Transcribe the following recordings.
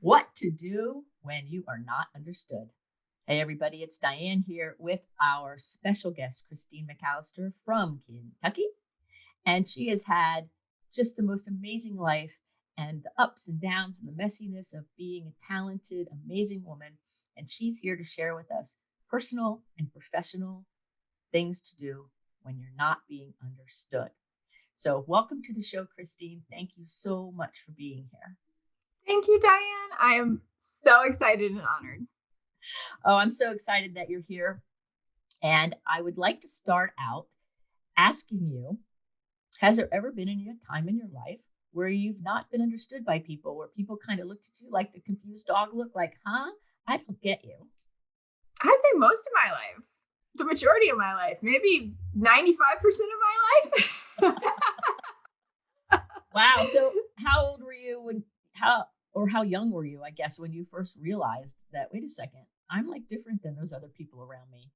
What to do when you are not understood. Hey, everybody, it's Diane here with our special guest, Christine McAlister from Kentucky. And she has had just the most amazing life and the ups and downs and the messiness of being a talented, amazing woman. And she's here to share with us personal and professional things to do when you're not being understood. So, welcome to the show, Christine. Thank you so much for being here. Thank you, Diane. I am so excited and honored. Oh, I'm so excited that you're here. And I would like to start out asking you, has there ever been any time in your life where you've not been understood by people, where people kind of looked at you like the confused dog look, like, huh? I don't get you. I'd say most of my life, the majority of my life, maybe 95% of my life. Wow. So how old were you when, how young were you, I guess, when you first realized that, wait a second, I'm like different than those other people around me?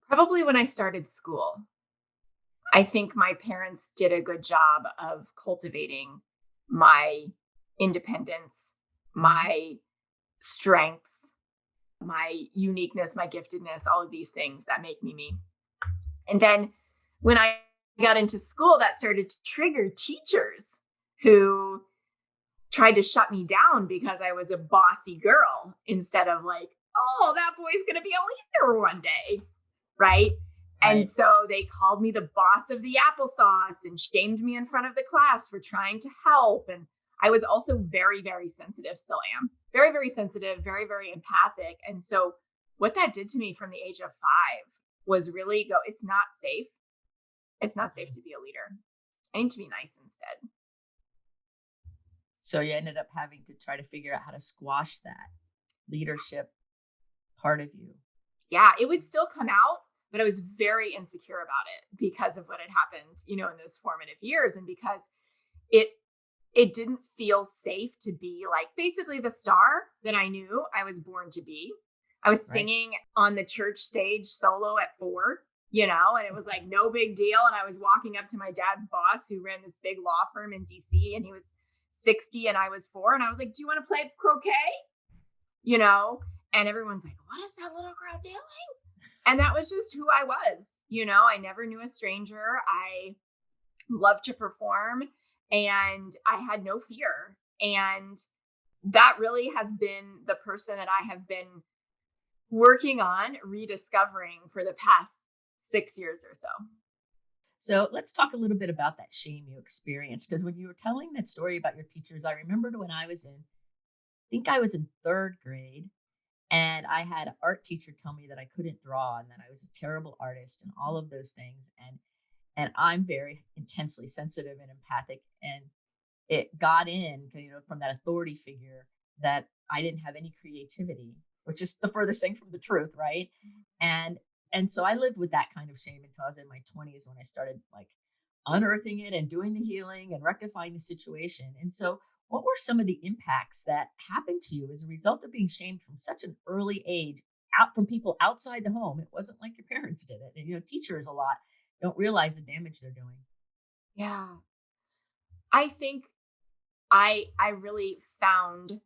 Probably when I started school. I think my parents did a good job of cultivating my independence, my strengths, my uniqueness, my giftedness, all of these things that make me me. And then when I got into school, that started to trigger teachers who tried to shut me down because I was a bossy girl instead of like, oh, that boy's going to be a leader one day. Right. And so they called me the boss of the applesauce and shamed me in front of the class for trying to help. And I was also very, very sensitive, still am. Very, very sensitive, very, very empathic. And so what that did to me from the age of 5 was really go, it's not safe. It's not safe to be a leader. I need to be nice instead. So you ended up having to try to figure out how to squash that leadership part of you. Yeah, it would still come out, but I was very insecure about it because of what had happened, in those formative years. And because it didn't feel safe to be like basically the star that I knew I was born to be. I was singing on the church stage solo at 4, and it was like no big deal. And I was walking up to my dad's boss who ran this big law firm in DC, and he was 60 and I was 4. And I was like, do you want to play croquet? And everyone's like, what is that little girl doing? And that was just who I was. I never knew a stranger. I loved to perform and I had no fear. And that really has been the person that I have been working on rediscovering for the past 6 years or so. So let's talk a little bit about that shame you experienced. Because when you were telling that story about your teachers, I remembered when I think I was in 3rd grade. And I had an art teacher tell me that I couldn't draw and that I was a terrible artist and all of those things. And I'm very intensely sensitive and empathic. And it got in, from that authority figure that I didn't have any creativity, which is the furthest thing from the truth, right? And so I lived with that kind of shame until I was in my 20s when I started like unearthing it and doing the healing and rectifying the situation. And so what were some of the impacts that happened to you as a result of being shamed from such an early age, out from people outside the home? It wasn't like your parents did it. And, teachers a lot don't realize the damage they're doing. Yeah. I think I really found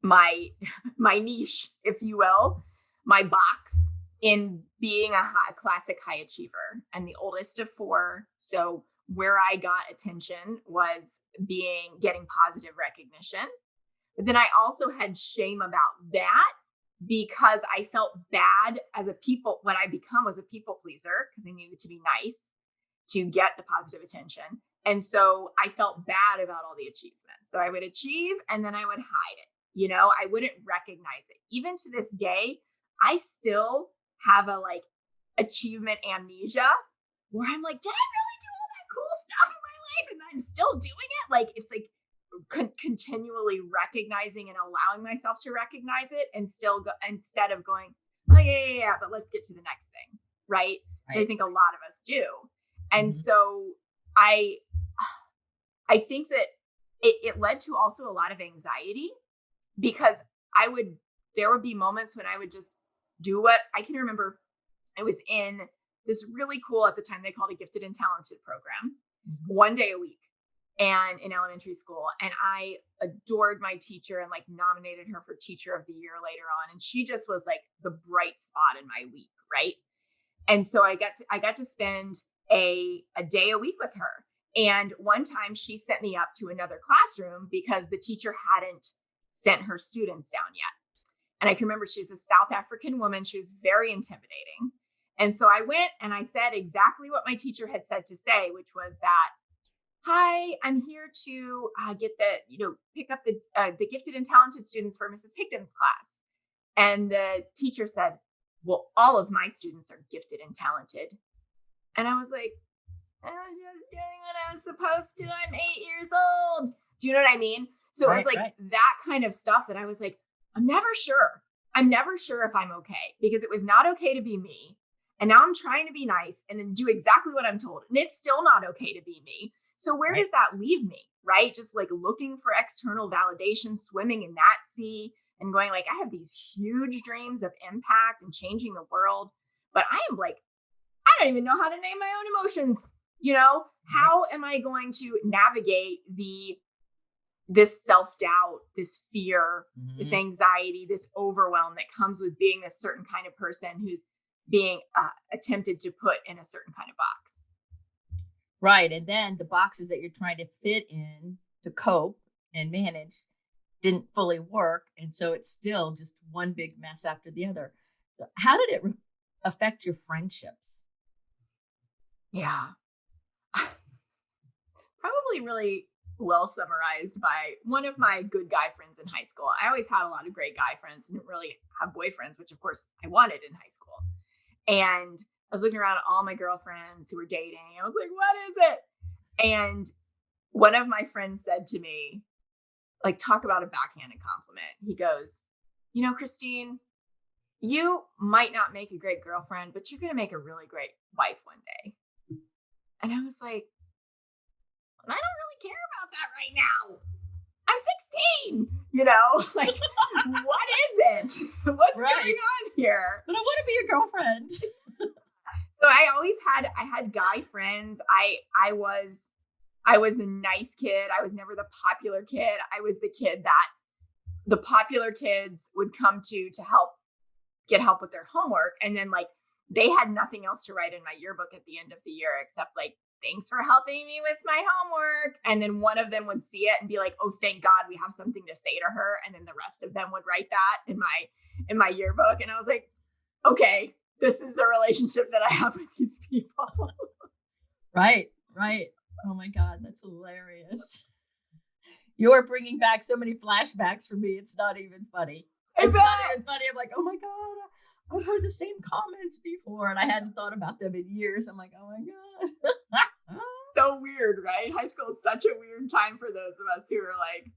my niche, if you will, my box in being a classic high achiever and the oldest of 4. So where I got attention was getting positive recognition. But then I also had shame about that because I felt bad what I become was a people pleaser because I needed to be nice to get the positive attention. And so I felt bad about all the achievements. So I would achieve and then I would hide it. I wouldn't recognize it. Even to this day, I still have a achievement amnesia where I'm like, did I really do all that cool stuff in my life and I'm still doing it? Like, it's like continually recognizing and allowing myself to recognize it and still instead of going, oh yeah, but let's get to the next thing. Right. Which I think a lot of us do. And so I think that it led to also a lot of anxiety because there would be moments when I would just do what I can remember. I was in this really cool, at the time they called it gifted and talented program, one day a week. and in elementary school. And I adored my teacher and like nominated her for teacher of the year later on. And she just was like the bright spot in my week. Right. And so I got to spend a day a week with her. And one time she sent me up to another classroom because the teacher hadn't sent her students down yet. And I can remember she's a South African woman. She was very intimidating. And so I went and I said exactly what my teacher had said to say, which was that, hi, I'm here to pick up the gifted and talented students for Mrs. Higdon's class. And the teacher said, well, all of my students are gifted and talented. And I was like, I was just doing what I was supposed to. I'm 8 years old. Do you know what I mean? So it was like that kind of stuff that I was like, I'm never sure. I'm never sure if I'm okay, because it was not okay to be me. And now I'm trying to be nice and then do exactly what I'm told. And it's still not okay to be me. So where does that leave me? Right? Just like looking for external validation, swimming in that sea and going like, I have these huge dreams of impact and changing the world. But I am like, I don't even know how to name my own emotions. How am I going to navigate this self-doubt, this fear, this anxiety, this overwhelm that comes with being a certain kind of person who's being attempted to put in a certain kind of box. Right. And then the boxes that you're trying to fit in to cope and manage didn't fully work. And so it's still just one big mess after the other. So how did it affect your friendships? Yeah. Probably really well summarized by one of my good guy friends in high school. I always had a lot of great guy friends and didn't really have boyfriends, which of course I wanted in high school. And I was looking around at all my girlfriends who were dating. I was like, what is it? And one of my friends said to me, like, talk about a backhanded compliment. He goes, Christine, you might not make a great girlfriend, but you're going to make a really great wife one day. And I was like, I don't really care about that right now. I'm 16, like, what is it? What's going on here? But I want to be your girlfriend. So I had guy friends. I was a nice kid. I was never the popular kid. I was the kid that the popular kids would come to get help with their homework. And then like, they had nothing else to write in my yearbook at the end of the year, except like, thanks for helping me with my homework. And then one of them would see it and be like, oh, thank God we have something to say to her. And then the rest of them would write that in my yearbook. And I was like, okay, this is the relationship that I have with these people. Right. Oh my God, that's hilarious. You're bringing back so many flashbacks for me. It's not even funny. It's not even funny. I'm like, oh my God, I've heard the same comments before and I hadn't thought about them in years. I'm like, oh my God. So weird, right? High school is such a weird time for those of us who are like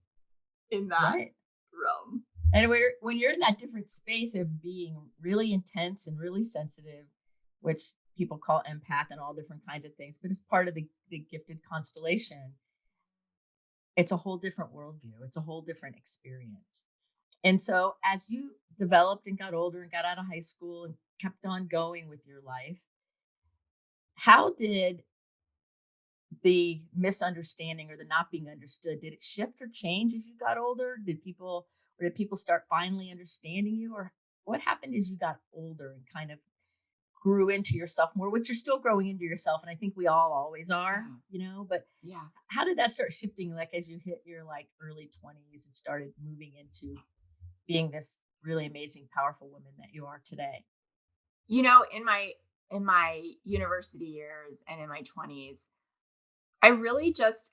in that realm. And when you're in that different space of being really intense and really sensitive, which people call empath and all different kinds of things, but it's part of the gifted constellation. It's a whole different worldview. It's a whole different experience. And so as you developed and got older and got out of high school and kept on going with your life, how did the misunderstanding or the not being understood, did it shift or change as you got older? Did people start finally understanding you? Or what happened as you got older and kind of grew into yourself more, which you're still growing into yourself. And I think we all always are, but how did that start shifting? Like as you hit your like early 20s and started moving into being this really amazing, powerful woman that you are today? In my university years and in my 20s, I really just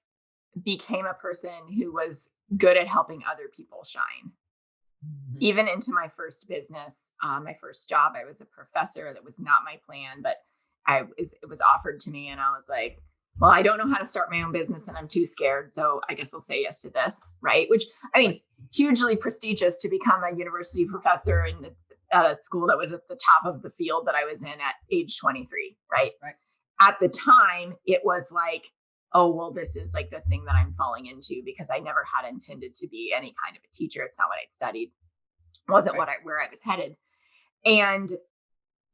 became a person who was good at helping other people shine. Mm-hmm. Even into my first business, my first job, I was a professor. That was not my plan, but it was offered to me and I was like, well, I don't know how to start my own business and I'm too scared. So I guess I'll say yes to this. Right. Which, I mean, hugely prestigious to become a university professor at a school that was at the top of the field that I was in at age 23. Right. At the time, it was like, oh, well, this is like the thing that I'm falling into because I never had intended to be any kind of a teacher. It's not what I'd studied. It wasn't where I was headed. And,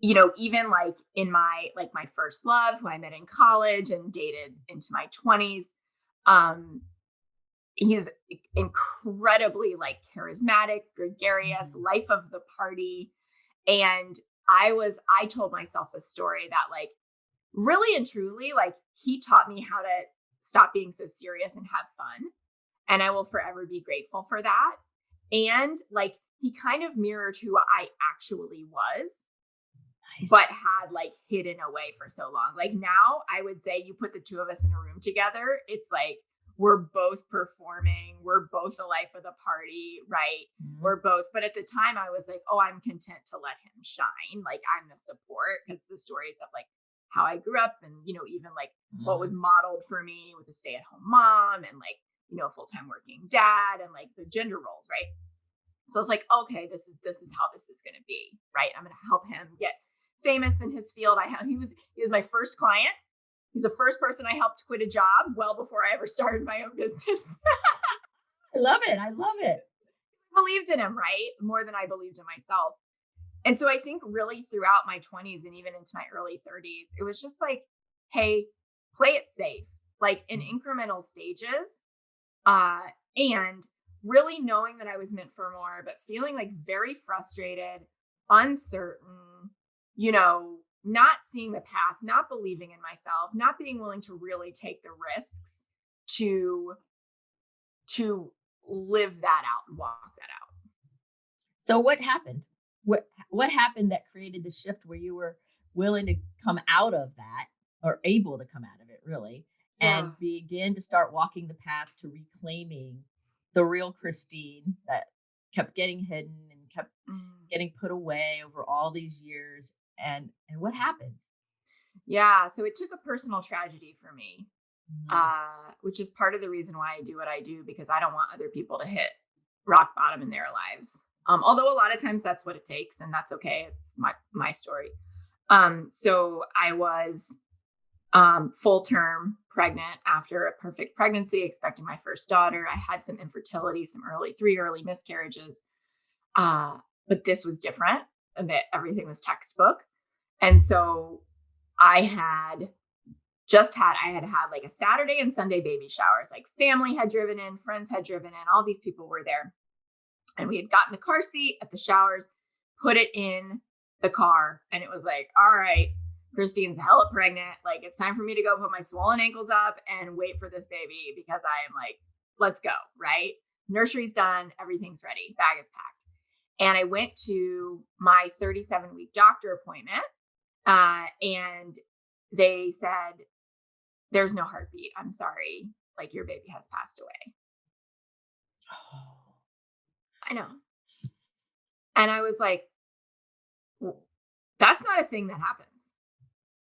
even like in my first love, who I met in college and dated into my 20s, Um, he's incredibly like charismatic, gregarious, Mhm. life of the party. And I told myself a story that like really and truly, like he taught me how to stop being so serious and have fun. And I will forever be grateful for that. And like he kind of mirrored who I actually was, but Nice. had like hidden away for so long. Like now, I would say you put the two of us in a room together, it's like we're both performing, we're both the life of the party, right? Mhm. We're both, but at the time I was like, oh, I'm content to let him shine. Like I'm the support because the stories of like how I grew up and, even like what was Mhm. modeled for me with a stay at home mom and like, full time working dad and like the gender roles, right? So I was like, okay, this is how this is going to be, right? I'm going to help him get famous in his field. He was my first client. He's the first person I helped quit a job well before I ever started my own business. I love it. I love it. Believed in him, right? More than I believed in myself. And so I think really throughout my 20s and even into my early 30s, it was just like, hey, play it safe, like in Mhm. incremental stages. Uh, and really knowing that I was meant for more, but feeling like very frustrated, uncertain, not seeing the path, not believing in myself, not being willing to really take the risks to to live that out and walk that out. So what happened? What happened that created the shift where you were willing to come out of that or able to come out of it really Yeah. and begin to start walking the path to reclaiming the real Christine that kept getting hidden and kept Mm. getting put away over all these years and what happened? Yeah. So it took a personal tragedy for me, Mhm. which is part of the reason why I do what I do, because I don't want other people to hit rock bottom in their lives. Although a lot of times that's what it takes, and that's okay. It's my story. So I was full term pregnant after a perfect pregnancy, expecting my first daughter. I had some infertility, some three early miscarriages, uh, but this was different, and that everything was textbook. And so I had I had like a Saturday and Sunday baby showers. Like family had driven in, friends had driven in, all these people were there. And we had gotten the car seat at the showers, put it in the car, and it was like, all right, Christine's hella pregnant. Like it's time for me to go put my swollen ankles up and wait for this baby because I am like, let's go, right? Nursery's done, everything's ready, bag is packed. And I went to my 37-week doctor appointment, and they said, there's no heartbeat. I'm sorry. Like your baby has passed away. Oh. I know. And I was like, that's not a thing that happens.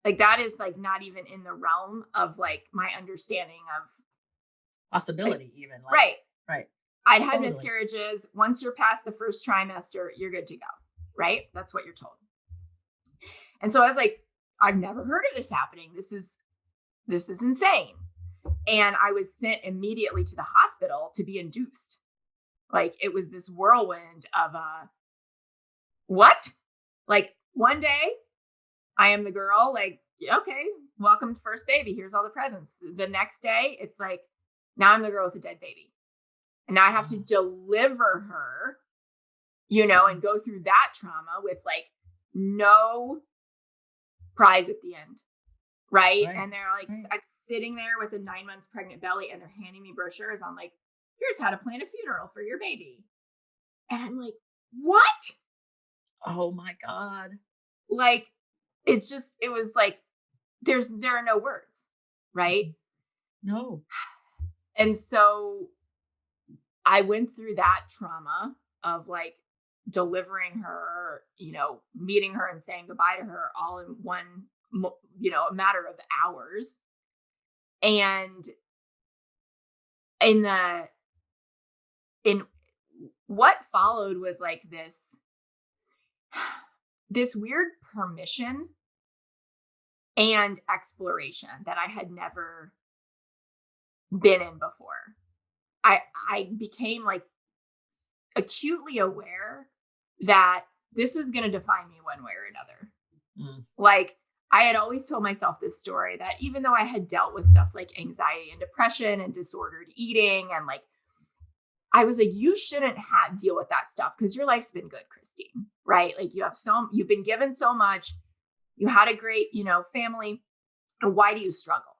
Like that is like not even in the realm of like my understanding of like, Possibility even like right. right. I'd had Totally. miscarriages. Once you're past the first trimester, you're good to go. Right. That's what you're told. And so I was like, I've never heard of this happening. This is insane. And I was sent immediately to the hospital to be induced. Like it was this whirlwind of what? Like one day I am the girl, like, okay, welcome to first baby. Here's all the presents. The next day, it's like, now I'm the girl with a dead baby. And now I have to Oh. deliver her, and go through that trauma with like no prize at the end. Right. Right. And they're like, Right. I'm sitting there with a 9 months pregnant belly and they're handing me brochures on like, here's how to plan a funeral for your baby. And I'm like, what? Oh my God. Like, it was like, there are no words. Right. Mm-mm. No. And so I went through that trauma of like delivering her, meeting her and saying goodbye to her all in a matter of hours. And in the in what followed was like this weird permission and exploration that I had never been in before. I became like acutely aware that this was going to define me one way or another. Mm. Like I had always told myself this story that even though I had dealt with stuff like anxiety and depression and disordered eating, and like, I was like, you shouldn't deal with that stuff because your life's been good, Christine, right? Like you've been given so much, you had a great, family. And why do you struggle?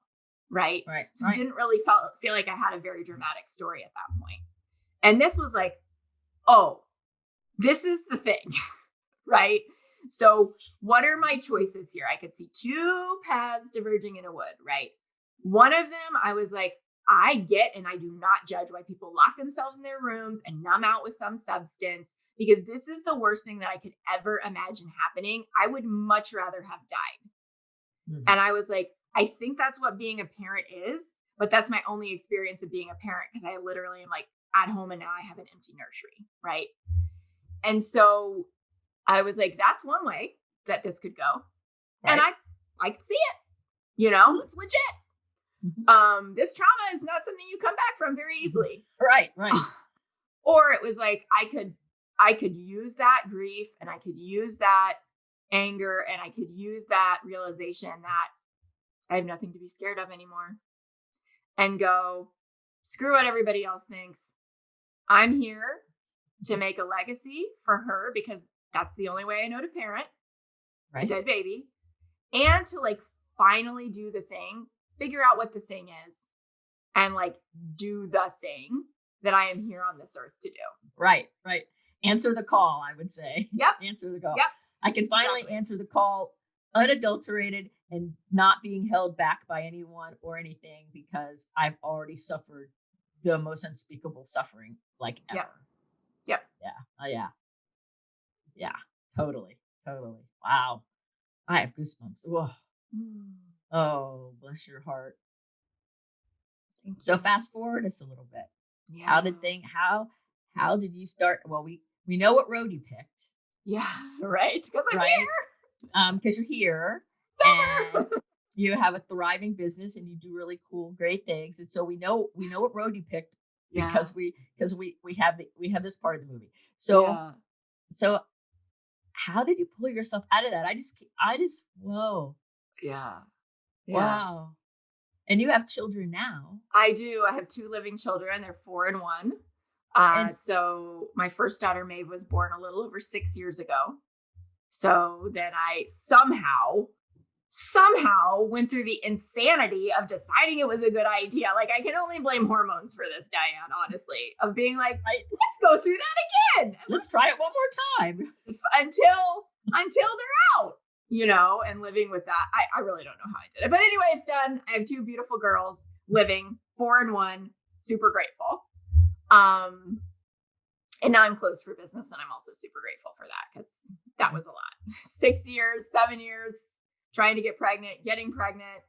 Right. Right. So Right. didn't really feel like I had a very dramatic story at that point. And this was like, oh, this is the thing. Right. So what are my choices here? I could see two paths diverging in a wood, right? One of them, I was like, I get, and I do not judge why people lock themselves in their rooms and numb out with some substance, because this is the worst thing that I could ever imagine happening. I would much rather have died. Mhm. And I was like, I think that's what being a parent is, but that's my only experience of being a parent, because I literally am like at home and now I have an empty nursery, right? And so I was like, that's one way that this could go. Right. And I could see it, it's legit. Mhm. This trauma is not something you come back from very easily. Right. Right. Or it was like, I could use that grief, and I could use that anger, and I could use that realization that I have nothing to be scared of anymore, and go, screw what everybody else thinks. I'm here to make a legacy for her, because that's the only way I know to parent a Right. dead baby, and to like finally do the thing, figure out what the thing is, and like do the thing that I am here on this earth to do. Right. Right. Answer the call, I would say. Yep. Answer the call. Yep. I can finally Exactly. answer the call unadulterated and not being held back by anyone or anything, because I've already suffered the most unspeakable suffering like ever. Yep. Yep. Yeah. Yeah. Yeah. Totally. Totally. Wow. I have goosebumps. Whoa. Oh, bless your heart. So fast forward us a little bit. Yeah. How did you start? Well, we know what road you picked. Yeah. Right. Because I'm Right. here. Because you're here Summer. and you have a thriving business and you do really cool, great things. And so we know what road you picked because we have this part of the movie. So how did you pull yourself out of that? I just whoa. Yeah. Wow. And you have children now. I do. I have 2 living children. They're 4 and 1. And So my first daughter, Maeve, was born a little over 6 years ago. So then I somehow went through the insanity of deciding it was a good idea. Like, I can only blame hormones for this, Diane, honestly, of being like, let's go through that again. Let's try it one more time until they're out, and living with that. I really don't know how I did it. But anyway, it's done. I have 2 beautiful girls living, 4 and 1, super grateful. And now I'm closed for business, and I'm also super grateful for that, because that was a lot. 6 years, 7 years, trying to get pregnant, getting pregnant,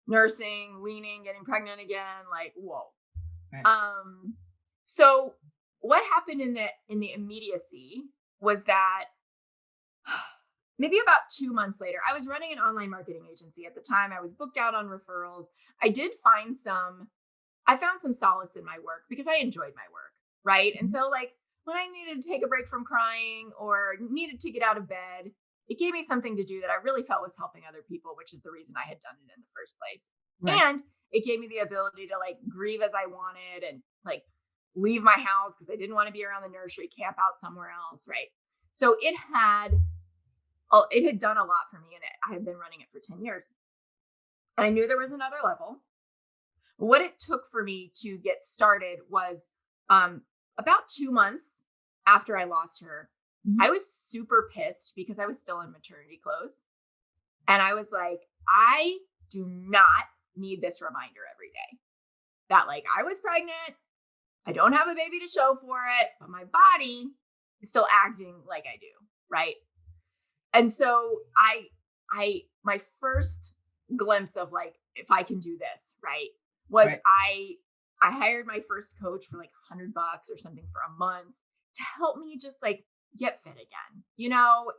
nursing, weaning, getting pregnant again. Like, whoa. Right. So what happened in the immediacy was that maybe about 2 months later, I was running an online marketing agency at the time. I was booked out on referrals. I found some solace in my work because I enjoyed my work. Right. And so like when I needed to take a break from crying or needed to get out of bed, it gave me something to do that I really felt was helping other people, which is the reason I had done it in the first place. Right. And it gave me the ability to like grieve as I wanted and like leave my house because I didn't want to be around the nursery, camp out somewhere else. Right. So it had done a lot for me, and I had been running it for 10 years. And I knew there was another level. What it took for me to get started was about 2 months after I lost her, Mhm. I was super pissed because I was still in maternity clothes. And I was like, I do not need this reminder every day that like I was pregnant. I don't have a baby to show for it, but my body is still acting like I do. Right. And so my first glimpse of like, if I can do this, right, was Right. I hired my first coach for like $100 or something for a month to help me just like get fit again,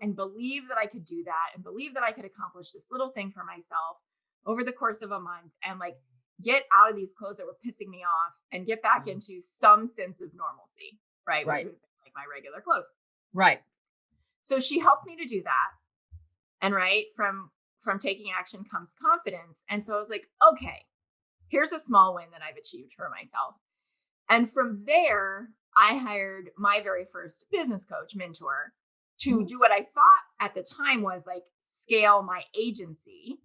and believe that I could do that and believe that I could accomplish this little thing for myself over the course of a month and like get out of these clothes that were pissing me off and get back into some sense of normalcy, right? Right. Which would be like my regular clothes. Right. So she helped me to do that. And right from from taking action comes confidence. And so I was like, okay, here's a small win that I've achieved for myself. And from there, I hired my very first business coach mentor to Mhm. do what I thought at the time was like scale my agency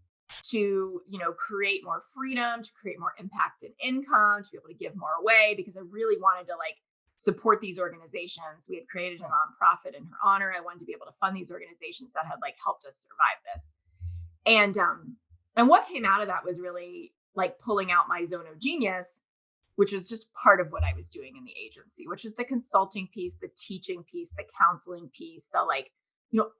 to, create more freedom, to create more impact and income, to be able to give more away because I really wanted to like support these organizations. We had created a Right. nonprofit in her honor. I wanted to be able to fund these organizations that had like helped us survive this. And what came out of that was really like pulling out my zone of genius, which was just part of what I was doing in the agency, which is the consulting piece, the teaching piece, the counseling piece, the like,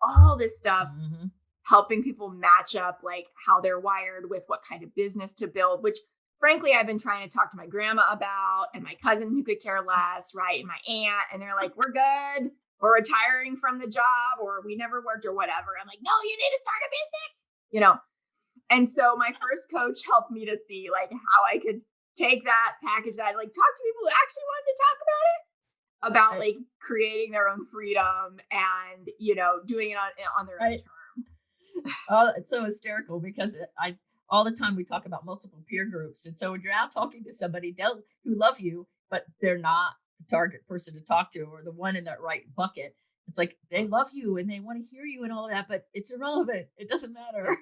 all this stuff, Mhm. helping people match up like how they're wired with what kind of business to build, which frankly, I've been trying to talk to my grandma about and my cousin who could care less, right? And my aunt, and they're like, we're good. We're retiring from the job or we never worked or whatever. I'm like, no, you need to start a business, you know? And so my first coach helped me to see like how I could take that, package that, like talk to people who actually wanted to talk about Right. like creating their own freedom and doing it on their own Right. terms. Oh, it's so hysterical because I all the time we talk about multiple peer groups, and so when you're out talking to somebody who love you, but they're not the target person to talk to or the one in that right bucket. It's like they love you and they want to hear you and all of that, but it's irrelevant. It doesn't Yeah. matter.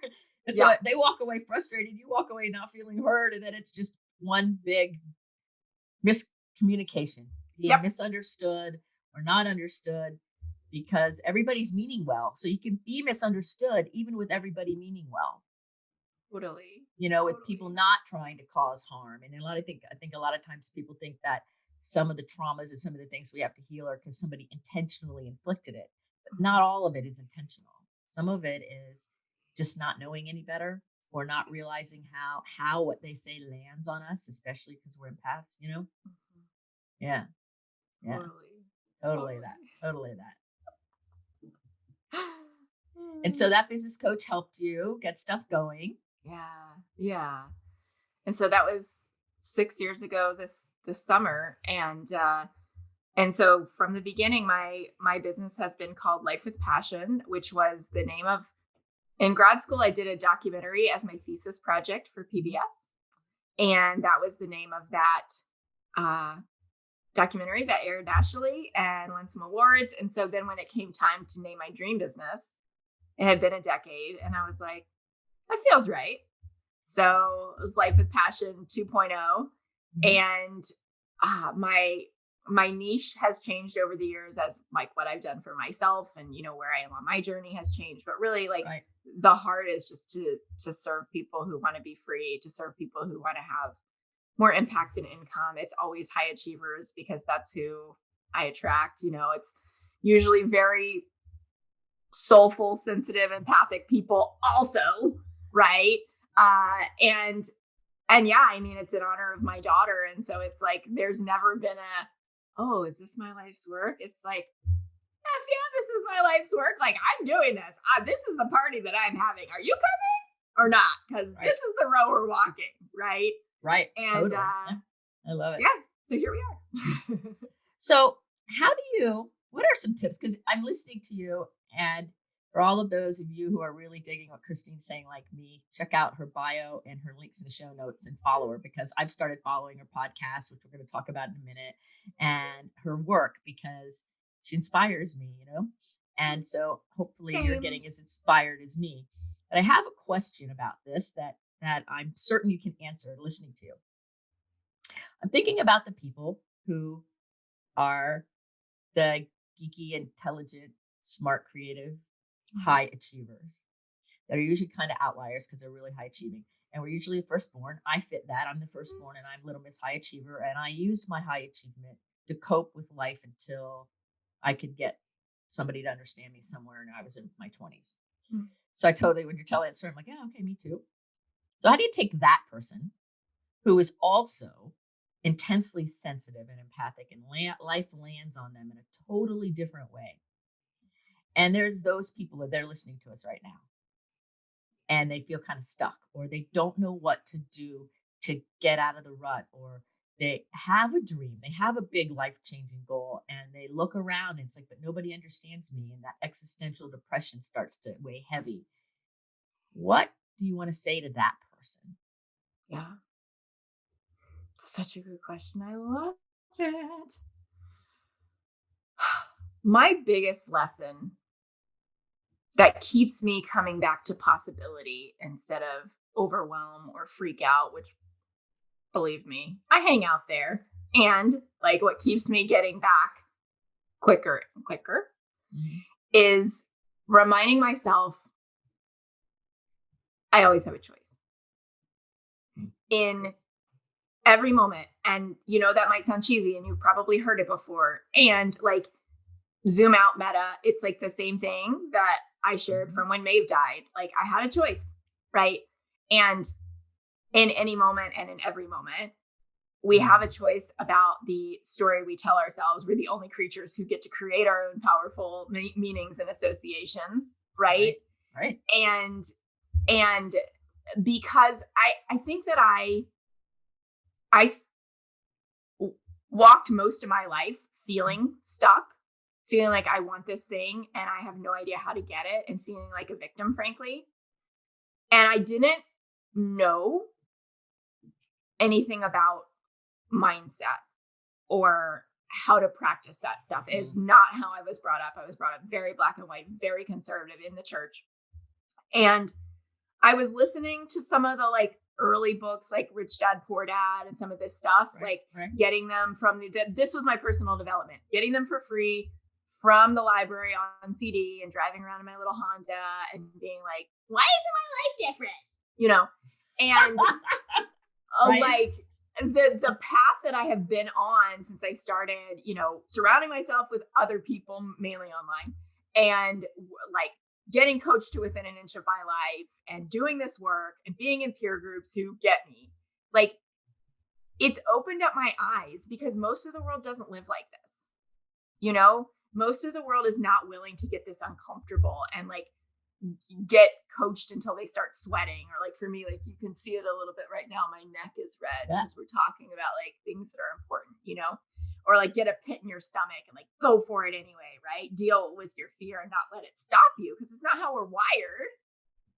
And so Yeah. they walk away frustrated. You walk away not feeling heard, and then it's just one big miscommunication, being Yep. misunderstood or not understood because everybody's meaning well. So you can be misunderstood even with everybody meaning well, Totally. with people Totally. not trying to cause harm. And I think a lot of times people think that some of the traumas and some of the things we have to heal are because somebody intentionally inflicted it. But not Mhm. all of it is intentional. Some of it is just not knowing any better or not Yes. realizing how what they say lands on us, especially because we're empaths. Mhm. Yeah. Yeah. Totally. Totally that. Totally. Totally that. And so that business coach helped you get stuff going. Yeah. Yeah. And so that was 6 years ago this summer. And so from the beginning, my business has been called Life with Passion, which was the name of in grad school, I did a documentary as my thesis project for PBS. And that was the name of that uh, documentary that aired nationally and won some awards. And so then when it came time to name my dream business, it had been a decade. And I was like, that feels right. So it was Life with Passion 2.0. Mhm. And my niche has changed over the years as like what I've done for myself and where I am on my journey has changed. But really like Right. the heart is just to serve people who want to be free, to serve people who want to have more impact and income. It's always high achievers because that's who I attract. It's usually very soulful, sensitive, empathic people also, right? And yeah, I mean, it's in honor of my daughter. And so it's like, there's never been oh, is this my life's work? It's like, yes, yeah, this is my life's work. Like, I'm doing this. This is the party that I'm having. Are you coming or not? Because this Right. is the row we're walking, right? Right. And Totally. Yeah. I love it. yeah, so here we are. So, what are some tips? Because I'm listening to you, and for all of those of you who are really digging what Christine's saying, like me, check out her bio and her links in the show notes and follow her because I've started following her podcast, which we're going to talk about in a minute, and her work because she inspires me. And so, hopefully, you're Same. getting as inspired as me. But I have a question about this that I'm certain you can answer listening to you. I'm thinking about the people who are the geeky, intelligent, smart, creative, Mhm. high achievers that are usually kind of outliers because they're really high achieving. And we're usually the firstborn. I fit that. I'm the firstborn and I'm Little Miss High Achiever. And I used my high achievement to cope with life until I could get somebody to understand me somewhere. And I was in my 20s. Mhm. So I totally, when you're telling that story, I'm like, yeah, okay, me too. So how do you take that person who is also intensely sensitive and empathic, and life lands on them in a totally different way? And there's those people that they're listening to us right now and they feel kind of stuck or they don't know what to do to get out of the rut, or they have a dream, they have a big life changing goal, and they look around and it's like, but nobody understands me. And that existential depression starts to weigh heavy. What do you want to say to that person? Yeah. Such a good question. I love it. My biggest lesson that keeps me coming back to possibility instead of overwhelm or freak out, which believe me, I hang out there. And like what keeps me getting back quicker and quicker Mhm. is reminding myself I always have a choice in every moment. And that might sound cheesy and you've probably heard it before. And like zoom out meta, it's like the same thing that I shared from when Maeve died. Like I had a choice, right? And in any moment and in every moment, we have a choice about the story we tell ourselves. We're the only creatures who get to create our own powerful meanings and associations, right? Right. Right. And because I think that I walked most of my life feeling stuck, feeling like I want this thing and I have no idea how to get it, and feeling like a victim, frankly. And I didn't know anything about mindset or how to practice that stuff. Is not how I was brought up. I was brought up very black and white, very conservative in the church. And I was listening to some of the like early books like Rich Dad Poor Dad and some of this stuff, like getting them from this was my personal development, getting them for free from the library on CD and driving around in my little Honda and being like, why isn't my life different? And like the path that I have been on since I started, surrounding myself with other people, mainly online, and like getting coached to within an inch of my life and doing this work and being in peer groups who get me, like it's opened up my eyes because most of the world doesn't live like this. Most of the world is not willing to get this uncomfortable and like get coached until they start sweating, or like for me, like you can see it a little bit right now, my neck is red because we're talking about like things that are important, or like get a pit in your stomach and like go for it anyway, right? Deal with your fear and not let it stop you, because it's not how we're wired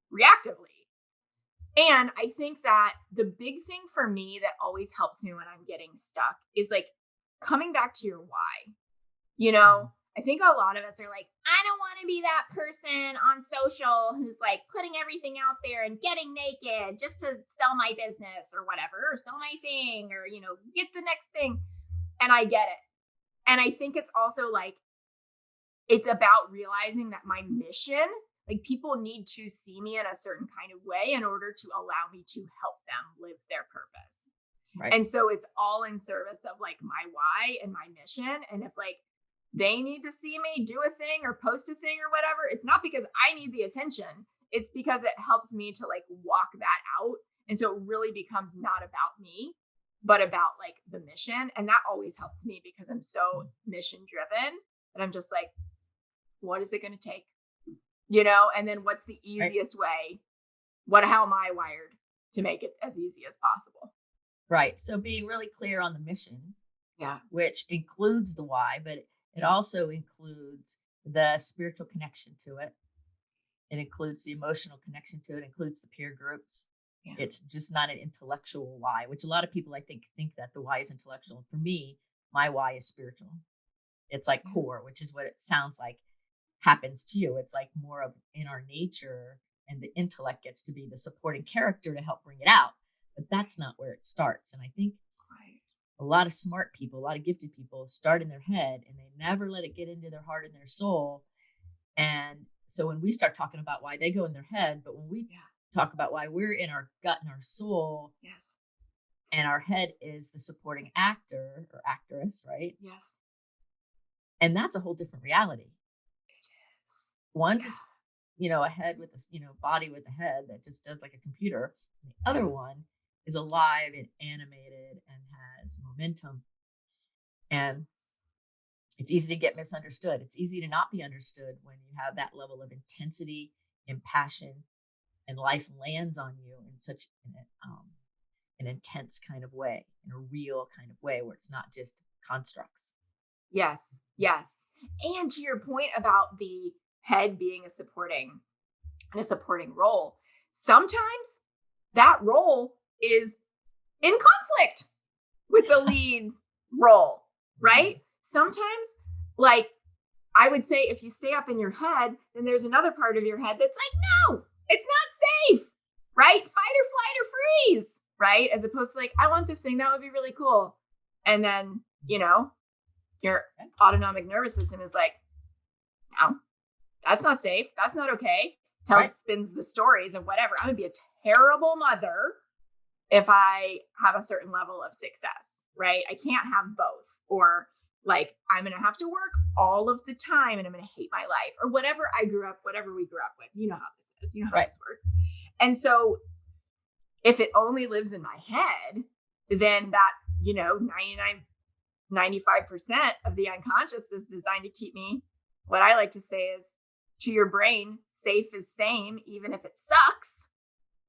reactively. And I think that the big thing for me that always helps me when I'm getting stuck is like coming back to your why. I think a lot of us are like, I don't want to be that person on social who's like putting everything out there and getting naked just to sell my business or whatever, or sell my thing, or, get the next thing. And I get it. And I think it's also like, it's about realizing that my mission, like people need to see me in a certain kind of way in order to allow me to help them live their purpose. Right. And so it's all in service of like my why and my mission. And if like, they need to see me do a thing or post a thing or whatever, it's not because I need the attention. It's because it helps me to like walk that out. And so it really becomes not about me, but about like the mission. And that always helps me because I'm so mission driven that I'm just like, what is it going to take? And then what's the easiest way? How am I wired to make it as easy as possible? Right. So being really clear on the mission, which includes the why, but it also includes the spiritual connection to it. It includes the emotional connection to it. It includes the peer groups. Yeah. It's just not an intellectual why, which a lot of people, I think that the why is intellectual. For me, my why is spiritual. It's like core, which is what it sounds like happens to you. It's like more of in our nature, and the intellect gets to be the supporting character to help bring it out. But that's not where it starts. And I think a lot of smart people, a lot of gifted people start in their head and they never let it get into their heart and their soul. And so when we start talking about why, they go in their head, but when we talk about why, we're in our gut and our soul. Yes. And our head is the supporting actor or actress, right? Yes. And that's a whole different reality. It is. One's a head with a body with a head that just does like a computer. And the other one is alive and animated and has momentum. And it's easy to get misunderstood. It's easy to not be understood when you have that level of intensity and passion, and life lands on you in such an intense kind of way, in a real kind of way where it's not just constructs. Yes. Yes. And to your point about the head being a supporting role, sometimes that role is in conflict with the lead role, right? Sometimes, like, I would say if you stay up in your head, then there's another part of your head that's like, no, it's not safe, right? Fight or flight or freeze, right? As opposed to like, I want this thing, that would be really cool. And then, your autonomic nervous system is like, no, that's not safe. That's not okay. Spins the stories of whatever. I'm going to be a terrible mother if I have a certain level of success, right? I can't have both. Or like, I'm going to have to work all of the time and I'm going to hate my life, or whatever we grew up with. You know how this is, how this works. And so if it only lives in my head, then that, 95% of the unconscious is designed to keep me, what I like to say is, to your brain, safe is same, even if it sucks.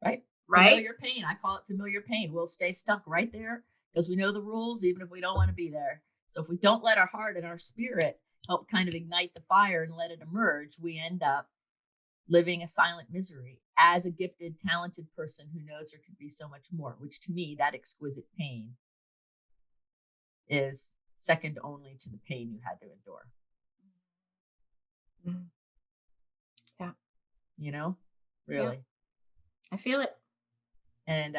Right. Familiar pain. I call it familiar pain. We'll stay stuck right there because we know the rules, even if we don't want to be there. So if we don't let our heart and our spirit help kind of ignite the fire and let it emerge, we end up living a silent misery as a gifted, talented person who knows there could be so much more, which to me, that exquisite pain is second only to the pain you had to endure. Mm-hmm. Yeah. Really. Yeah. I feel it. And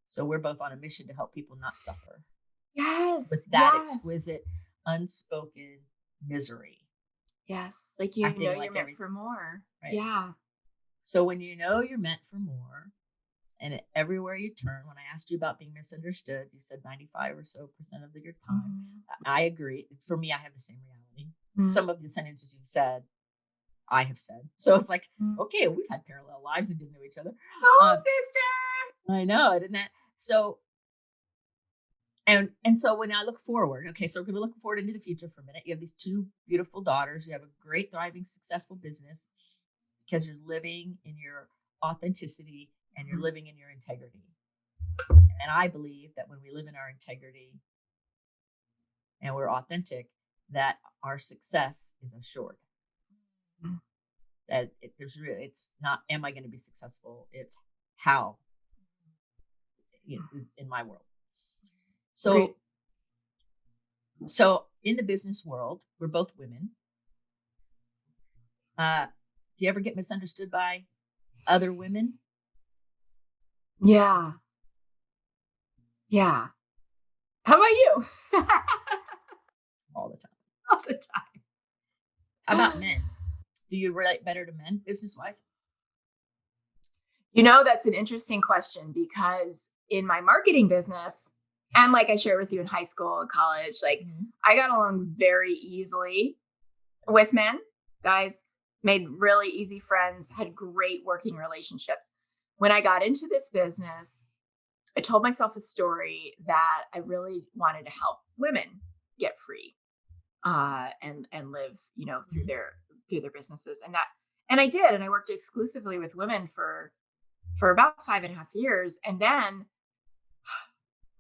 so we're both on a mission to help people not suffer. Yes. With that exquisite, unspoken misery. Yes. Like, you're meant for more. Right? Yeah. So when you know you're meant for more, and everywhere you turn, when I asked you about being misunderstood, you said 95% or so of your time. Mm-hmm. I agree. For me, I have the same reality. Mm-hmm. Some of the sentences you've said, I have said. So it's like, okay, we've had parallel lives and didn't know each other. Oh, sister. I know, didn't that? So, and so when I look forward, okay, so we're going to look forward into the future for a minute. You have these two beautiful daughters. You have a great, thriving, successful business because you're living in your authenticity and you're living in your integrity. And I believe that when we live in our integrity and we're authentic, that our success is assured. That it's not, am I going to be successful? It's how in my world. So, great. So in the business world, we're both women. Do you ever get misunderstood by other women? Yeah. Yeah. How about you? All the time. All the time. How about men? Do you relate better to men business-wise? That's an interesting question because in my marketing business, and like I shared with you in high school and college, like I got along very easily with men. Guys, made really easy friends, had great working relationships. When I got into this business, I told myself a story that I really wanted to help women get free and live, through their businesses. And I did. And I worked exclusively with women for about 5.5 years. And then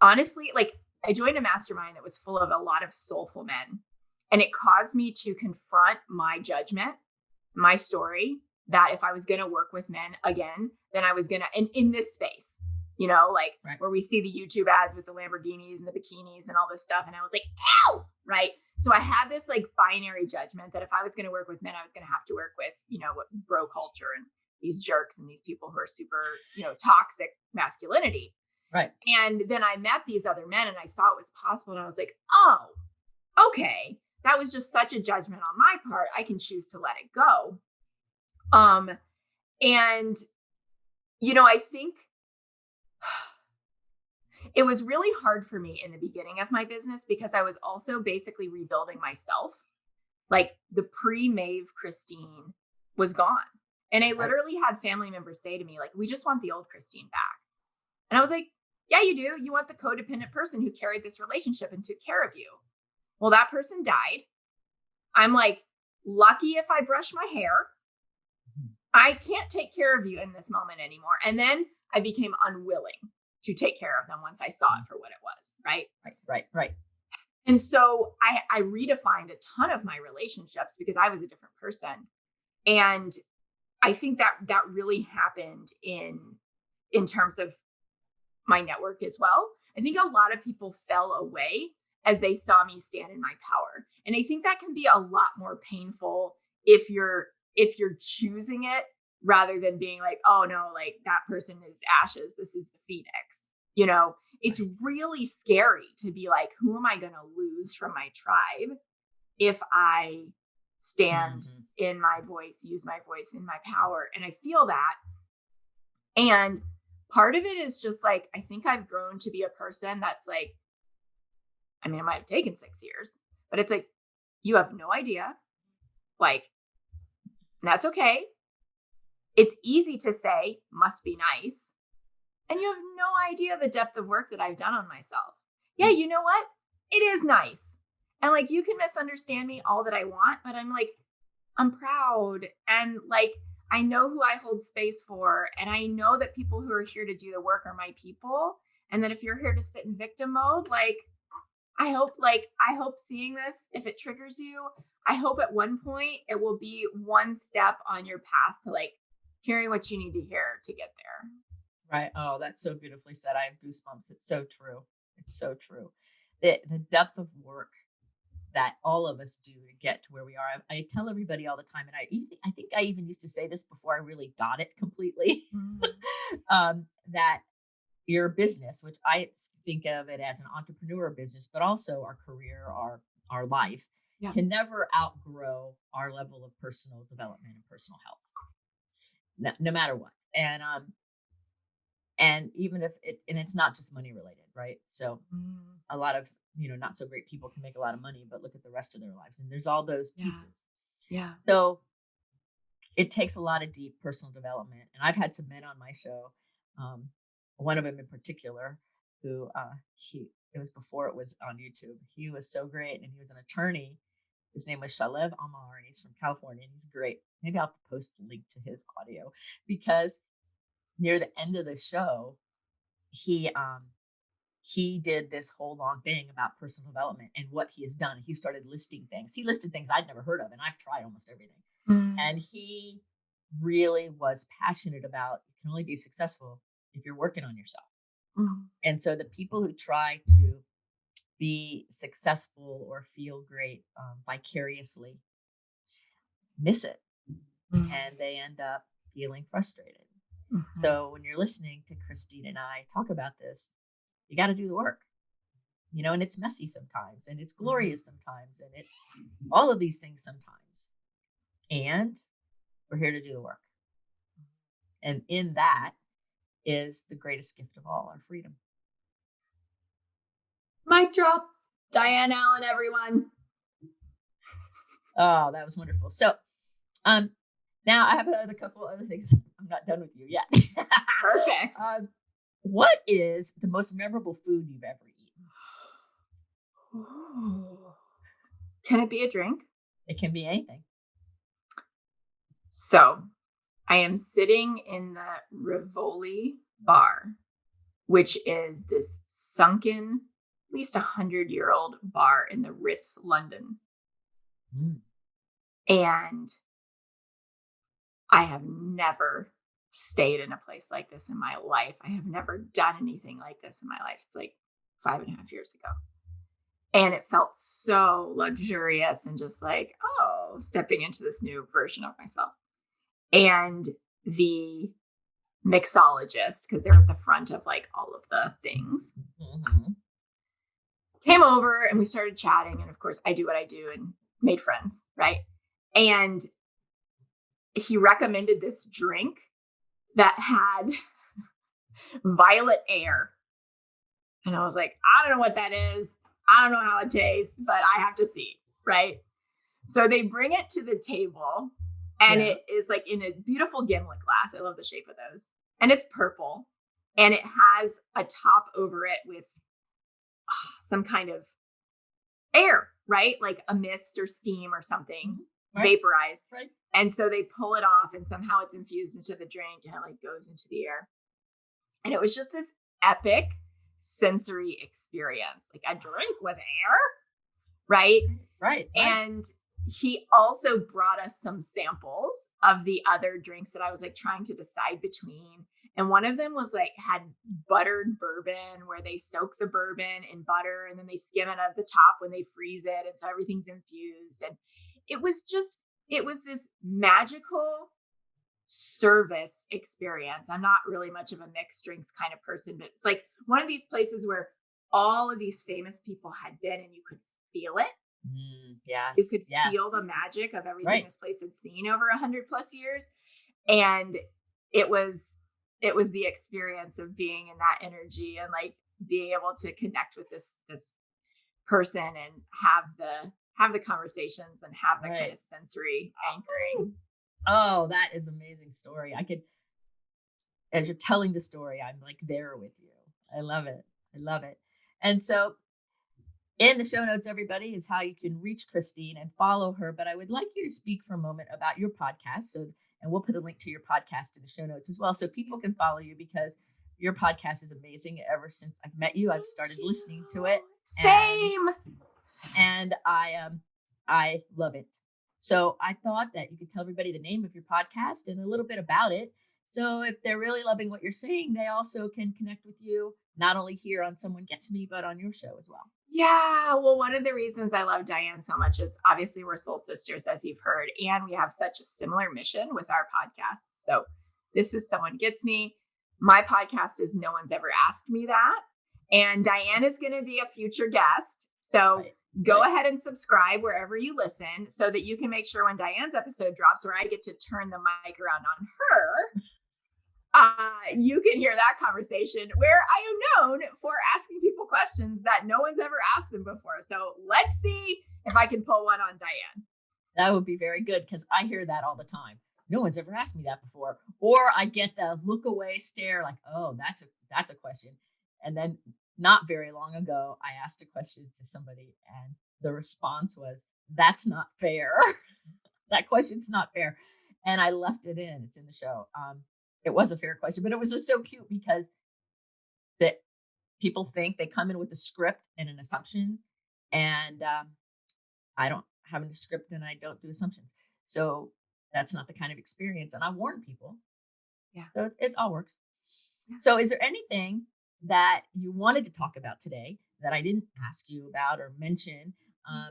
honestly, like I joined a mastermind that was full of a lot of soulful men. And it caused me to confront my judgment, my story, that if I was going to work with men again, then I was going to, in this space, where we see the YouTube ads with the Lamborghinis and the bikinis and all this stuff. And I was like, ow, right? So I had this like binary judgment that if I was going to work with men, I was going to have to work with, bro culture and these jerks and these people who are super, toxic masculinity. Right. And then I met these other men and I saw it was possible. And I was like, oh, okay. That was just such a judgment on my part. I can choose to let it go. And, I think it was really hard for me in the beginning of my business because I was also basically rebuilding myself. Like the pre-Maeve Christine was gone. And I literally had family members say to me, like, we just want the old Christine back. And I was like, yeah, you do. You want the codependent person who carried this relationship and took care of you. Well, that person died. I'm like, lucky if I brush my hair. I can't take care of you in this moment anymore. And then I became unwilling to take care of them once I saw it for what it was. Right. Right. And so I redefined a ton of my relationships because I was a different person. And I think that really happened in terms of my network as well. I think a lot of people fell away as they saw me stand in my power. And I think that can be a lot more painful if you're choosing it rather than being like, oh no, like that person is ashes, this is the phoenix. It's really scary to be like, who am I going to lose from my tribe if I stand in my voice, use my voice in my power? And I feel that. And part of it is just like, I think I've grown to be a person that's like, I mean, it might have taken 6 years, but it's like, you have no idea. Like, that's okay. It's easy to say, must be nice. And you have no idea the depth of work that I've done on myself. Yeah, you know what? It is nice. And like, you can misunderstand me all that I want, but I'm like, I'm proud. And like, I know who I hold space for. And I know that people who are here to do the work are my people. And that if you're here to sit in victim mode, like, I hope seeing this, if it triggers you, I hope at one point it will be one step on your path to like hearing what you need to hear to get there. Right. Oh, that's so beautifully said. I have goosebumps. It's so true. It's so true. The depth of work that all of us do to get to where we are. I tell everybody all the time, and I think I even used to say this before I really got it completely, that your business, which I think of it as an entrepreneur business, but also our career, our life, can never outgrow our level of personal development and personal health, no matter what. And even if it's not just money related, right? So a lot of, not so great people can make a lot of money, but look at the rest of their lives. And there's all those pieces. Yeah. So it takes a lot of deep personal development. And I've had some men on my show. One of them in particular, who it was before it was on YouTube. He was so great. And he was an attorney. His name was Shalev Amar, and he's from California, and he's great. Maybe I'll have to post the link to his audio, because near the end of the show, he did this whole long thing about personal development and what he has done. He started listing things. He listed things I'd never heard of, and I've tried almost everything. And he really was passionate about, you can only be successful if you're working on yourself. And so the people who try to be successful or feel great vicariously miss it, and they end up feeling frustrated. So when you're listening to Christine and I talk about this, you got to do the work, and it's messy sometimes, and it's glorious sometimes, and it's all of these things sometimes. And we're here to do the work. And in that is the greatest gift of all, our freedom. Mic drop. Dianne Allen, everyone. Oh, that was wonderful. So, now I have a couple other things. I'm not done with you yet. Perfect. What is the most memorable food you've ever eaten? Can it be a drink? It can be anything. So I am sitting in the Rivoli Bar, which is this sunken, at least 100-year-old bar in the Ritz, London. And I have never stayed in a place like this in my life. I have never done anything like this in my life. It's like 5.5 years ago. And it felt so luxurious and just like, oh, stepping into this new version of myself. And the mixologist, because they're at the front of like all of the things, came over and we started chatting. And of course, I do what I do and made friends, right? And he recommended this drink that had violet air. And I was like, I don't know what that is. I don't know how it tastes, but I have to see, right? So they bring it to the table, and it is like in a beautiful gimlet glass. I love the shape of those. And it's purple, and it has a top over it with some kind of air, right? Like a mist or steam or something, vaporized. Right. And so they pull it off, and somehow it's infused into the drink, and it like goes into the air. And it was just this epic sensory experience, like a drink with air, right? Right. And he also brought us some samples of the other drinks that I was like trying to decide between. And one of them was like had buttered bourbon where they soak the bourbon in butter and then they skim it at the top when they freeze it. And so everything's infused. And it was just, it was this magical service experience. I'm not really much of a mixed drinks kind of person, but it's like one of these places where all of these famous people had been and you could feel it. You Yes. could Yes. feel the magic of everything Right. this place had seen over 100+ years. And it was the experience of being in that energy and like being able to connect with this person and have the conversations and have the kind Right. of sensory anchoring. Oh, that is amazing story. As you're telling the story, I'm like there with you. I love it. I love it. And so in the show notes, everybody, is how you can reach Christine and follow her. But I would like you to speak for a moment about your podcast. And we'll put a link to your podcast in the show notes as well, so people can follow you, because your podcast is amazing. Ever since I've met you, I've started listening to it. Same. And I love it. So I thought that you could tell everybody the name of your podcast and a little bit about it. So if they're really loving what you're saying, they also can connect with you, not only here on Someone Gets Me, but on your show as well. Yeah. Well, one of the reasons I love Dianne so much is obviously we're soul sisters, as you've heard, and we have such a similar mission with our podcast. So this is Someone Gets Me. My podcast is No One's Ever Asked Me That. And Dianne is going to be a future guest. So go ahead and subscribe wherever you listen so that you can make sure when Dianne's episode drops, where I get to turn the mic around on her, you can hear that conversation where I am known for asking people questions that no one's ever asked them before. So let's see if I can pull one on Dianne. That would be very good, because I hear that all the time. No one's ever asked me that before. Or I get the look away stare like, oh, that's a question. And then not very long ago, I asked a question to somebody and the response was, that's not fair. That question's not fair. And I left it in. It's in the show. It was a fair question, but it was just so cute, because that people think they come in with a script and an assumption, and I don't have a script and I don't do assumptions. So that's not the kind of experience. And I warn people. Yeah. So it all works. Yeah. So is there anything that you wanted to talk about today that I didn't ask you about or mention,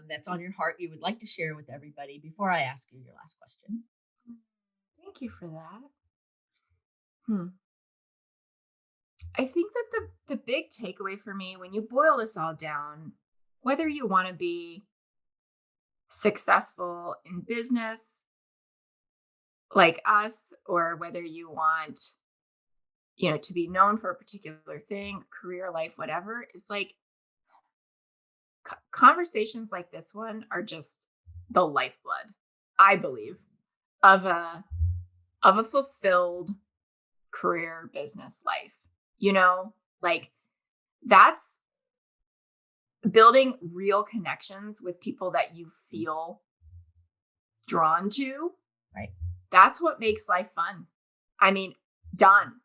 that's on your heart you would like to share with everybody before I ask you your last question? Thank you for that. I think that the big takeaway for me, when you boil this all down, whether you want to be successful in business like us, or whether you want, to be known for a particular thing, career, life, whatever, is like conversations like this one are just the lifeblood, I believe, of a fulfilled career, business, life. Like that's building real connections with people that you feel drawn to. Right. That's what makes life fun. I mean, done.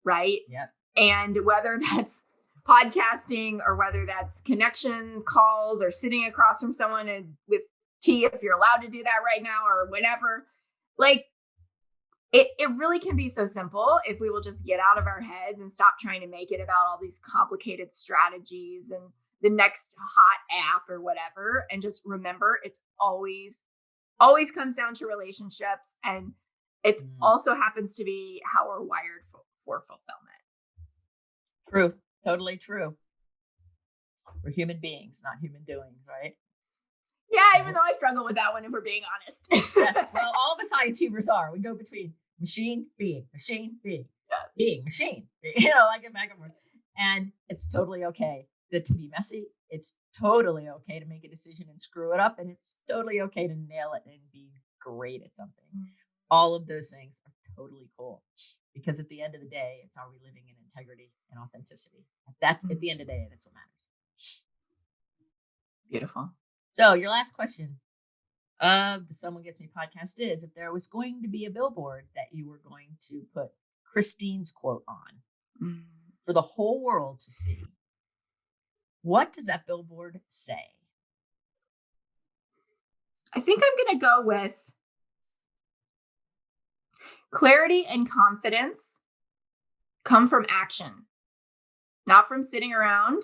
Right. Yep. And whether that's podcasting or whether that's connection calls or sitting across from someone and with tea, if you're allowed to do that right now or whenever, like it really can be so simple if we will just get out of our heads and stop trying to make it about all these complicated strategies and the next hot app or whatever. And just remember, it's always comes down to relationships. And it also happens to be how we're wired for fulfillment. True. Totally true. We're human beings, not human doings, right? Yeah, even though I struggle with that one, if we're being honest. Yes. Well, all of us high achievers are. We go between machine, being, being, machine, I get back and forth. And it's totally okay to be messy. It's totally okay to make a decision and screw it up. And it's totally okay to nail it and be great at something. All of those things are totally cool, because at the end of the day, it's are we living in integrity and authenticity? That's at the end of the day, that's what matters. Beautiful. So your last question of the Someone Gets Me podcast is, if there was going to be a billboard that you were going to put Christine's quote on for the whole world to see, what does that billboard say? I think I'm going to go with clarity and confidence come from action, not from sitting around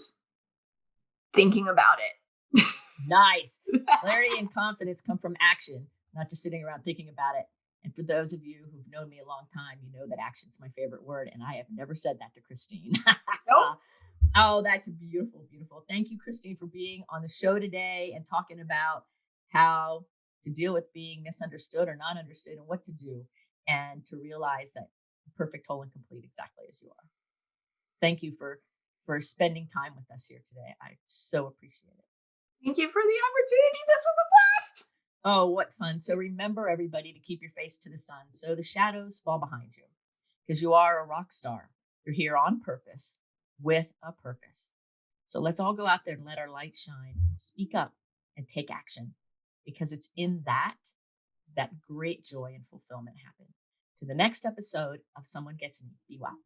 thinking about it. Nice. Clarity and confidence come from action, not just sitting around thinking about it. And for those of you who've known me a long time, you know that action's my favorite word. And I have never said that to Christine. Nope. Oh, that's beautiful, beautiful. Thank you, Christine, for being on the show today and talking about how to deal with being misunderstood or not understood and what to do and to realize that you're perfect, whole, and complete exactly as you are. Thank you for spending time with us here today. I so appreciate it. Thank you for the opportunity. This was a blast. Oh, what fun. So remember, everybody, to keep your face to the sun so the shadows fall behind you because you are a rock star. You're here on purpose with a purpose. So let's all go out there and let our light shine and speak up and take action because it's in that that great joy and fulfillment happen. To the next episode of Someone Gets Me. Be well.